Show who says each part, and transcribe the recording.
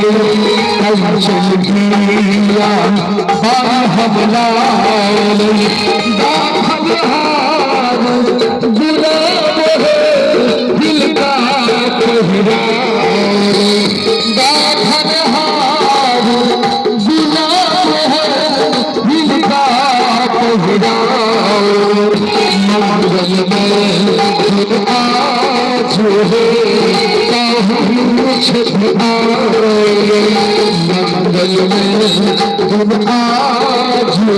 Speaker 1: चल दिया हमला गुलाब है दिल का कोहरा मंगल में तुम आज हो